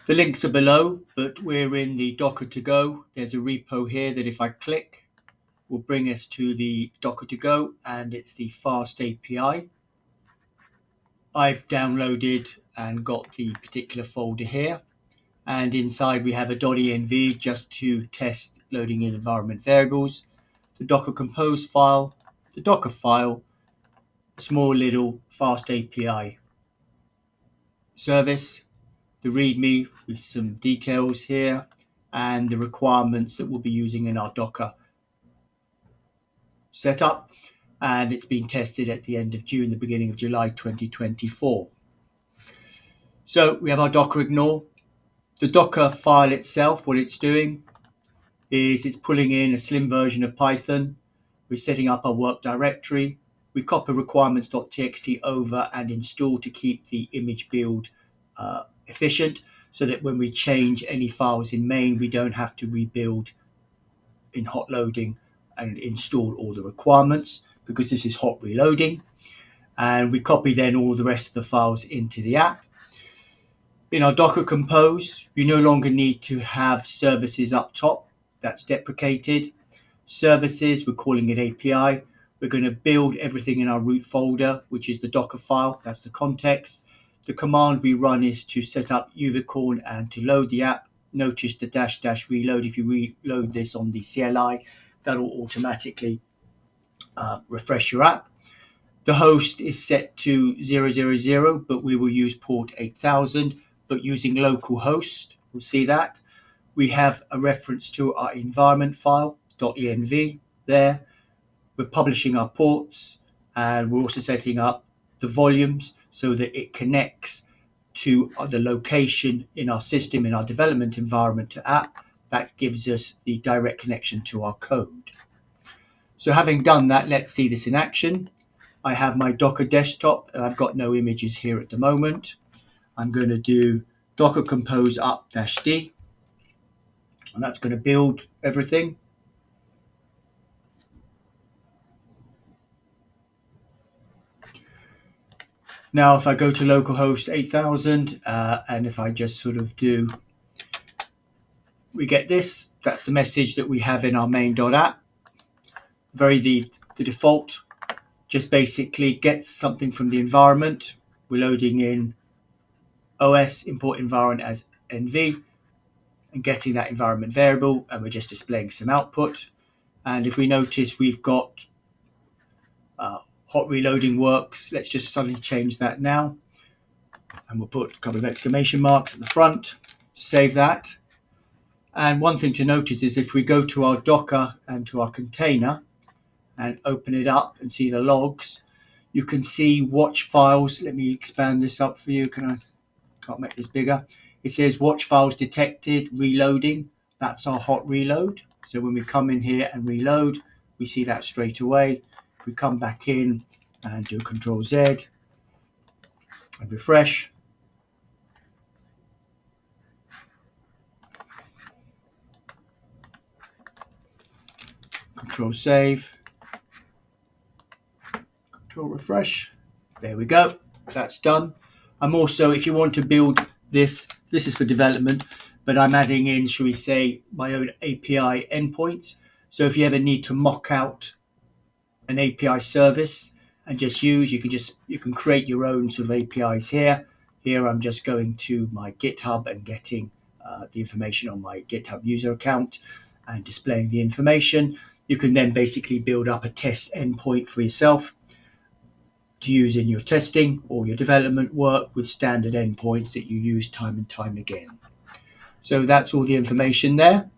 The links are below, but we're in the Docker to go. There's a repo here that if I click will bring us to the Docker to go, and it's the FastAPI. I've downloaded and got the particular folder here, and inside we have a .env just to test loading in environment variables, the Docker compose file, the Docker file, a small little FastAPI service, the README with some details here, and the requirements that we'll be using in our Docker setup. And it's been tested at the end of June, the beginning of July 2024. So we have our Docker ignore. The Docker file itself, what it's doing is it's pulling in a slim version of Python. We're setting up our work directory. We copy requirements.txt over and install to keep the image build efficient, so that when we change any files in main, we don't have to rebuild in hot loading and install all the requirements, because this is hot reloading. And we copy then all the rest of the files into the app. In our Docker Compose, you no longer need to have services up top. That's deprecated. Services, we're calling it API. We're going to build everything in our root folder, which is the Docker file. That's the context. The command we run is to set up Unicorn and to load the app. Notice the -- reload. If you reload this on the CLI, that'll automatically refresh your app. The host is set to 000, but we will use port 8000, but using localhost. We'll see that. We have a reference to our environment file, .env there. We're publishing our ports, and we're also setting up the volumes so that it connects to the location in our system, in our development environment to app. That gives us the direct connection to our code. So having done that, let's see this in action. I have my Docker desktop, and I've got no images here at the moment. I'm going to do Docker compose up -d, and that's going to build everything. Now, if I go to localhost 8000, and if I just sort of do, we get this. That's the message that we have in our main.app. The default just basically gets something from the environment. We're loading in OS import environment as NV and getting that environment variable, and we're just displaying some output. And if we notice, we've got hot reloading works. Let's just suddenly change that now, and we'll put a couple of exclamation marks at the front. Save that. And one thing to notice is if we go to our Docker and to our container and open it up and see the logs, you can see watch files. Let me expand this up for you. Can't make this bigger. It says watch files detected, reloading. That's our hot reload. So when we come in here and reload, we see that straight away. If we come back in and do Control Z and refresh, Control save, Control refresh. There we go. That's done. I'm also, if you want to build this is for development, but I'm adding in, shall we say, my own API endpoints. So if you ever need to mock out an API service and just use, you can create your own sort of APIs here. Here I'm just going to my GitHub and getting the information on my GitHub user account and displaying the information. You can then basically build up a test endpoint for yourself to use in your testing or your development work with standard endpoints that you use time and time again. So that's all the information there.